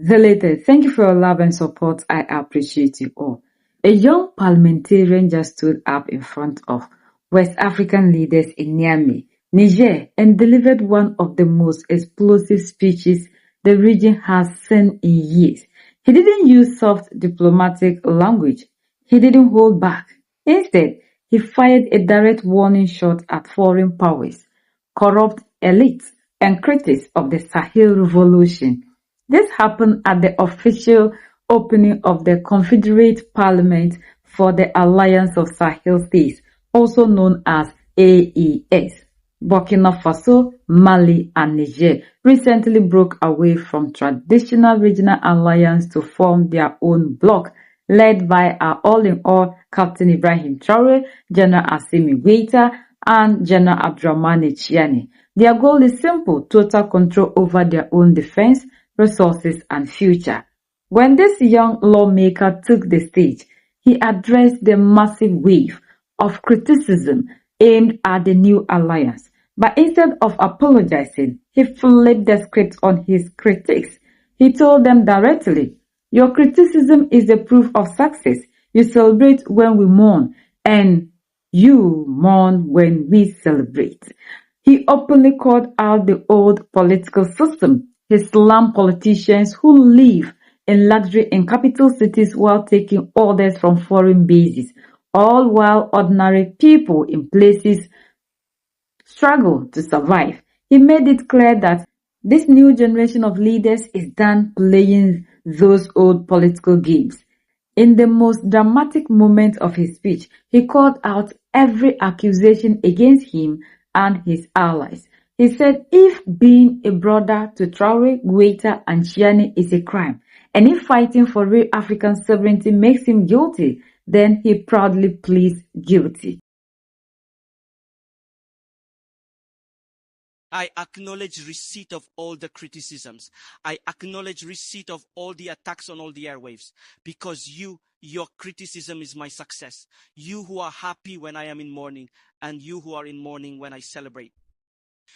Zelated, thank you for your love and support. I appreciate you all. A young parliamentarian just stood up in front of West African leaders in Niamey, Niger, and delivered one of the most explosive speeches the region has seen in years. He didn't use soft diplomatic language. He didn't hold back. Instead, he fired a direct warning shot at foreign powers, corrupt elites, and critics of the Sahel revolution. This happened at the official opening of the Confederate Parliament for the Alliance of Sahel States, also known as AES. Burkina Faso, Mali, and Niger recently broke away from traditional regional alliance to form their own bloc, led by our all-in-all Captain Ibrahim Traore, General Assimi Goïta, and General Abdurrahmane Chiani. Their goal is simple: total control over their own defense, resources, and future. When this young lawmaker took the stage, he addressed the massive wave of criticism aimed at the new alliance. But instead of apologizing, he flipped the script on his critics. He told them directly, "Your criticism is the proof of success. You celebrate when we mourn, and you mourn when we celebrate." He openly called out the old political system, his slum politicians who live in luxury in capital cities while taking orders from foreign bases, all while ordinary people in places struggle to survive. He made it clear that this new generation of leaders is done playing those old political games. In the most dramatic moment of his speech, he called out every accusation against him and his allies. He said if being a brother to Traore, Goïta, and Chiani is a crime, and if fighting for real African sovereignty makes him guilty, then he proudly pleads guilty. I acknowledge receipt of all the criticisms. I acknowledge receipt of all the attacks on all the airwaves, because your criticism is my success. You who are happy when I am in mourning, and you who are in mourning when I celebrate.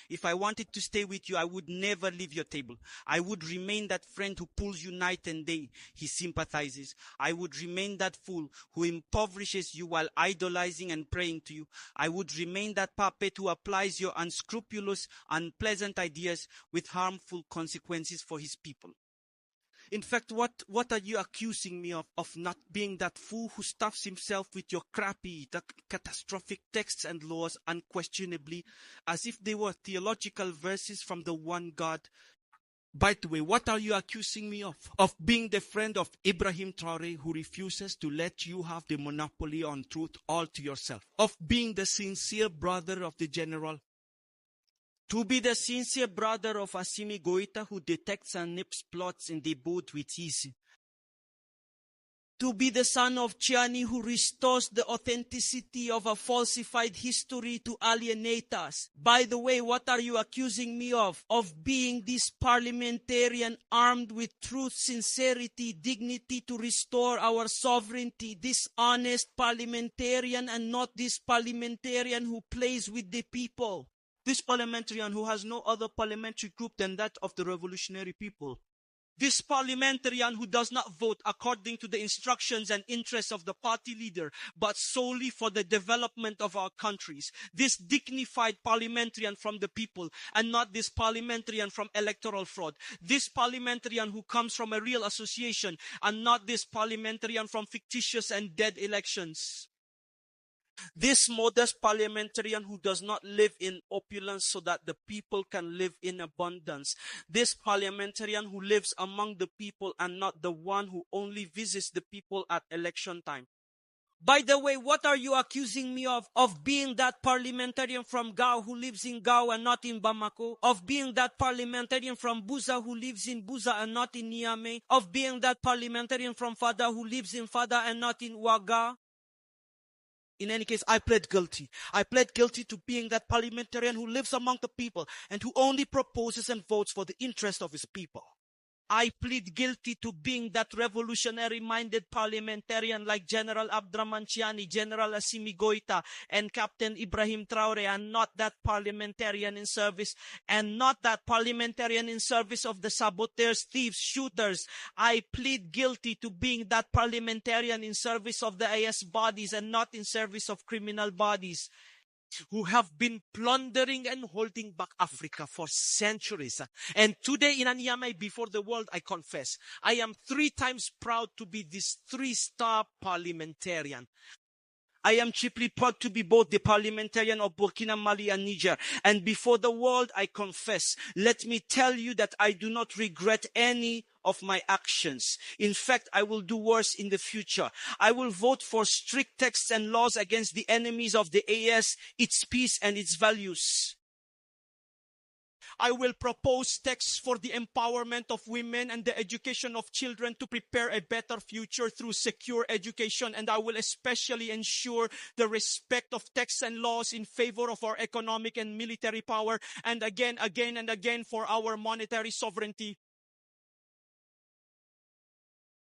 If I wanted to stay with you, I would never leave your table. I would remain that friend who pulls you night and day. He sympathizes. I would remain that fool who impoverishes you while idolizing and praying to you. I would remain that puppet who applies your unscrupulous, unpleasant ideas with harmful consequences for his people. In fact, what are you accusing me of? Of not being that fool who stuffs himself with your crappy, catastrophic texts and laws unquestionably, as if they were theological verses from the one God. By the way, what are you accusing me of? Of being the friend of Ibrahim Traore who refuses to let you have the monopoly on truth all to yourself. Of being the sincere brother of the general. To be the sincere brother of Assimi Goïta who detects and nips plots in the boat with ease. To be the son of Chiani who restores the authenticity of a falsified history to alienate us. By the way, what are you accusing me of? Of being this parliamentarian armed with truth, sincerity, dignity to restore our sovereignty. This honest parliamentarian and not this parliamentarian who plays with the people. This parliamentarian who has no other parliamentary group than that of the revolutionary people. This parliamentarian who does not vote according to the instructions and interests of the party leader, but solely for the development of our countries. This dignified parliamentarian from the people, and not this parliamentarian from electoral fraud. This parliamentarian who comes from a real association, and not this parliamentarian from fictitious and dead elections. This modest parliamentarian who does not live in opulence so that the people can live in abundance. This parliamentarian who lives among the people and not the one who only visits the people at election time. By the way, what are you accusing me of? Of being that parliamentarian from Gao who lives in Gao and not in Bamako? Of being that parliamentarian from Buza who lives in Buza and not in Niamey? Of being that parliamentarian from Fada who lives in Fada and not in Ouaga? In any case, I pled guilty. I pled guilty to being that parliamentarian who lives among the people and who only proposes and votes for the interest of his people. I plead guilty to being that revolutionary-minded parliamentarian like General Abdraman Chiani, General Assimi Goita, and Captain Ibrahim Traore, and not that parliamentarian in service, and not that parliamentarian in service of the saboteurs, thieves, shooters. I plead guilty to being that parliamentarian in service of the AS bodies and not in service of criminal bodies who have been plundering and holding back Africa for centuries. And today in Anyamay, before the world, I confess, I am 3 times proud to be this 3-star parliamentarian. I am chiefly proud to be both the parliamentarian of Burkina, Mali, and Niger. And before the world, I confess, let me tell you that I do not regret any of my actions. In fact, I will do worse in the future. I will vote for strict texts and laws against the enemies of the AS, its peace, and its values. I will propose texts for the empowerment of women and the education of children to prepare a better future through secure education. And I will especially ensure the respect of texts and laws in favor of our economic and military power. And again and again for our monetary sovereignty.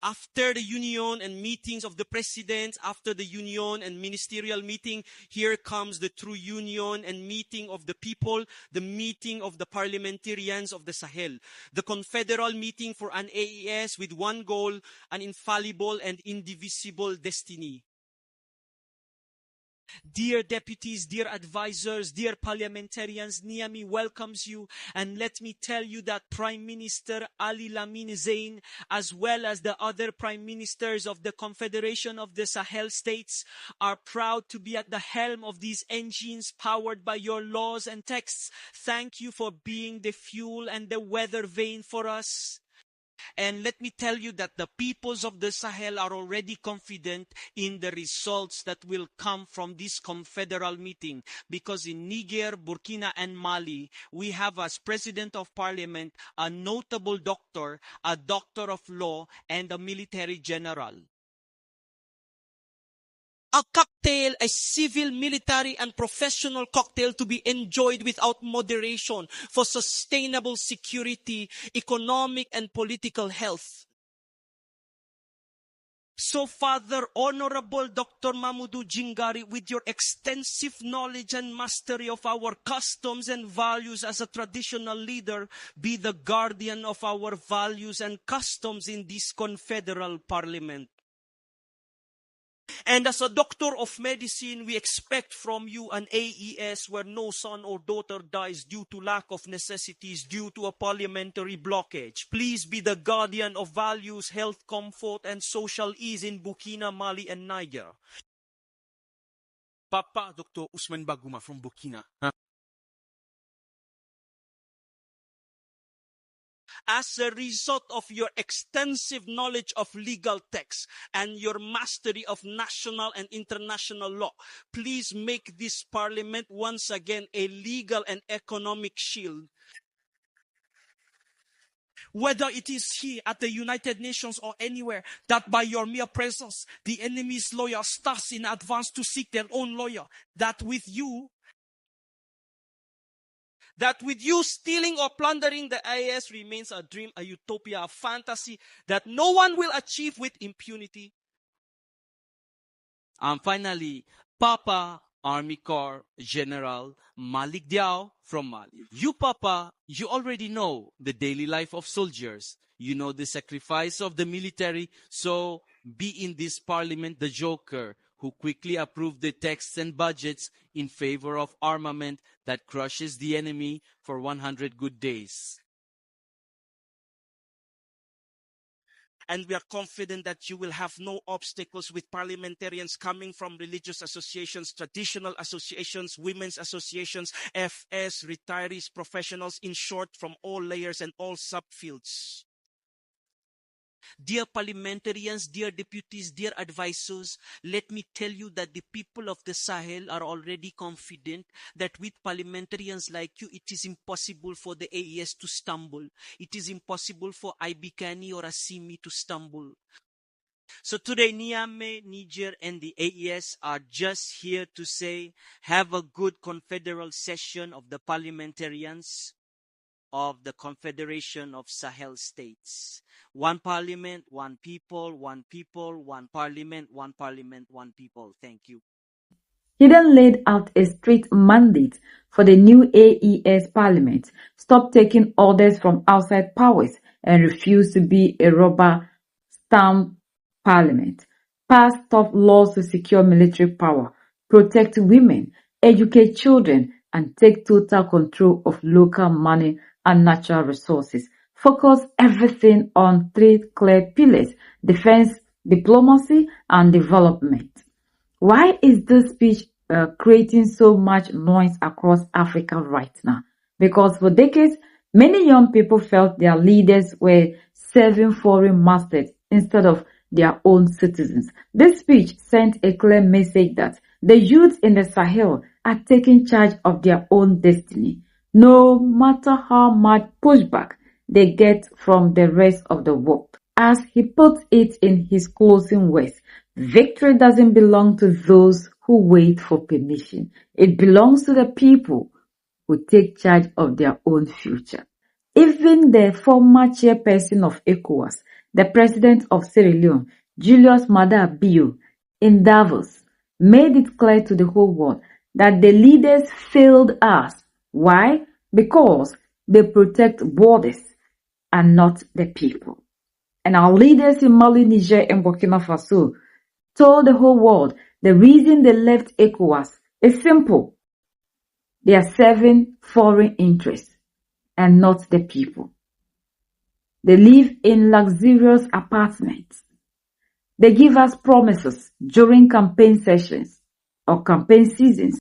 After the union and meetings of the president, after the union and ministerial meeting, here comes the true union and meeting of the people, the meeting of the parliamentarians of the Sahel, the confederal meeting for an AES with one goal, an infallible and indivisible destiny. Dear deputies, dear advisors, dear parliamentarians, Niamey welcomes you. And let me tell you that Prime Minister Ali Lamine Zein, as well as the other prime ministers of the Confederation of the Sahel states, are proud to be at the helm of these engines powered by your laws and texts. Thank you for being the fuel and the weather vane for us. And let me tell you that the peoples of the Sahel are already confident in the results that will come from this confederal meeting. Because in Niger, Burkina, and Mali, we have as President of Parliament a notable doctor, a doctor of law, and a military general. A cocktail, a civil, military, and professional cocktail to be enjoyed without moderation for sustainable security, economic, and political health. So, Father Honorable Dr. Mamudu Jingari, with your extensive knowledge and mastery of our customs and values as a traditional leader, be the guardian of our values and customs in this confederal parliament. And as a doctor of medicine, we expect from you an AES where no son or daughter dies due to lack of necessities, due to a parliamentary blockage. Please be the guardian of values, health, comfort, and social ease in Burkina, Mali, and Niger. Papa Dr. Usman Baguma from Burkina. As a result of your extensive knowledge of legal texts and your mastery of national and international law, please make this parliament once again a legal and economic shield. Whether it is here at the United Nations or anywhere, that by your mere presence, the enemy's lawyer starts in advance to seek their own lawyer, that with you stealing or plundering the IS remains a dream, a utopia, a fantasy that no one will achieve with impunity. And finally, Papa Army Corps General Malik Diao from Mali. You, Papa, you already know the daily life of soldiers. You know the sacrifice of the military. So be in this parliament the joker who quickly approved the texts and budgets in favor of armament that crushes the enemy for 100 good days. And we are confident that you will have no obstacles with parliamentarians coming from religious associations, traditional associations, women's associations, FS, retirees, professionals, in short, from all layers and all subfields. Dear parliamentarians, dear deputies, dear advisors, let me tell you that the people of the Sahel are already confident that with parliamentarians like you, it is impossible for the AES to stumble. It is impossible for Ibikani or Assimi to stumble. So today, Niamey, Niger, and the AES are just here to say, have a good confederal session of the parliamentarians. of the Confederation of Sahel States. One parliament, one people, one people, one parliament, one parliament, one people. Thank you. He then laid out a strict mandate for the new AES parliament, stop taking orders from outside powers, and refuse to be a rubber stamp parliament, pass tough laws to secure military power, protect women, educate children, and take total control of local money and natural resources. Focus everything on three clear pillars: defense, diplomacy, and development. Why is this speech creating so much noise across Africa right now? Because for decades, many young people felt their leaders were serving foreign masters instead of their own citizens. This speech sent a clear message that the youth in the Sahel are taking charge of their own destiny, no matter how much pushback they get from the rest of the world. As he put it in his closing words, victory doesn't belong to those who wait for permission. It belongs to the people who take charge of their own future. Even the former chairperson of ECOWAS, the president of Sierra Leone, Julius Maada Bio, in Davos, made it clear to the whole world that the leaders failed us. Why? Because they protect borders and not the people. And our leaders in Mali, Niger, and Burkina Faso told the whole world the reason they left ECOWAS is simple. They are serving foreign interests and not the people. They live in luxurious apartments. They give us promises during campaign sessions or campaign seasons.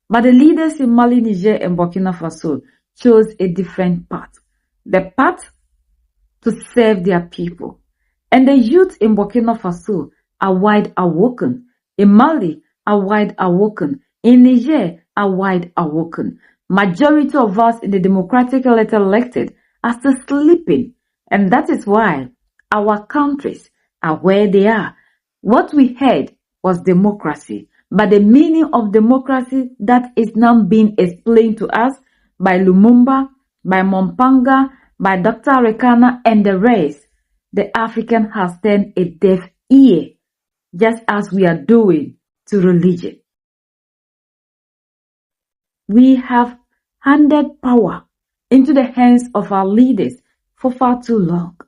But the leaders in Mali, Niger, and Burkina Faso chose a different path. The path to serve their people. And the youth in Burkina Faso are wide awoken. In Mali are wide awoken. In Niger are wide awoken. Majority of us in the democratically elected are still sleeping. And that is why our countries are where they are. What we heard was democracy. But the meaning of democracy that is now being explained to us by Lumumba, by Mompanga, by Dr. Rekana and the rest, the African has turned a deaf ear, just as we are doing to religion. We have handed power into the hands of our leaders for far too long.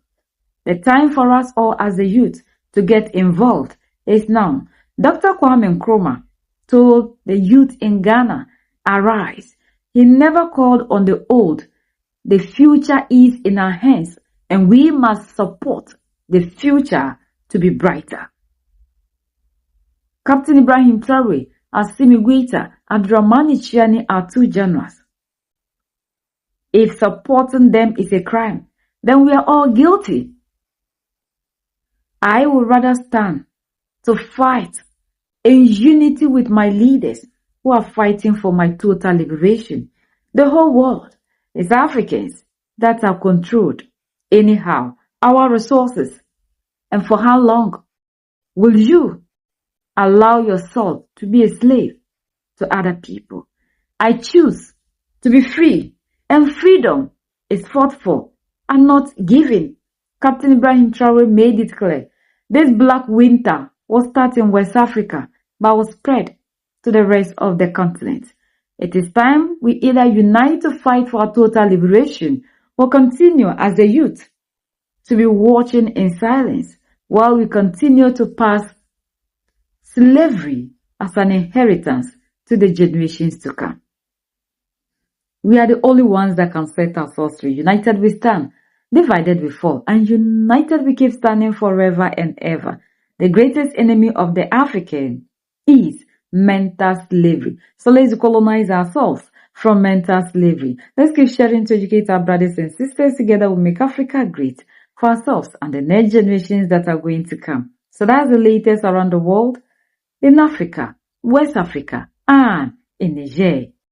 The time for us all as a youth to get involved is now. Dr. Kwame Nkrumah told the youth in Ghana, arise. He never called on the old. The future is in our hands, and we must support the future to be brighter. Captain Ibrahim Traore, Assimi Goïta, Abdurrahmane Tchiani are two generals. If supporting them is a crime, then we are all guilty. I would rather stand to fight in unity with my leaders who are fighting for my total liberation. The whole world is Africans that are controlled anyhow, our resources. And for how long will you allow yourself to be a slave to other people? I choose to be free, and freedom is fought for and not given. Captain Ibrahim Traore made it clear. This black winter was starting in West Africa, but was spread to the rest of the continent. It is time we either unite to fight for our total liberation or continue as a youth to be watching in silence while we continue to pass slavery as an inheritance to the generations to come. We are the only ones that can set ourselves free. United we stand, divided we fall, and united we keep standing forever and ever. The greatest enemy of the African is mental slavery. So let's colonize ourselves from mental slavery. Let's keep sharing to educate our brothers and sisters. Together we'll make Africa great for ourselves and the next generations that are going to come. So that's the latest around the world, in Africa, West Africa, and in Niger.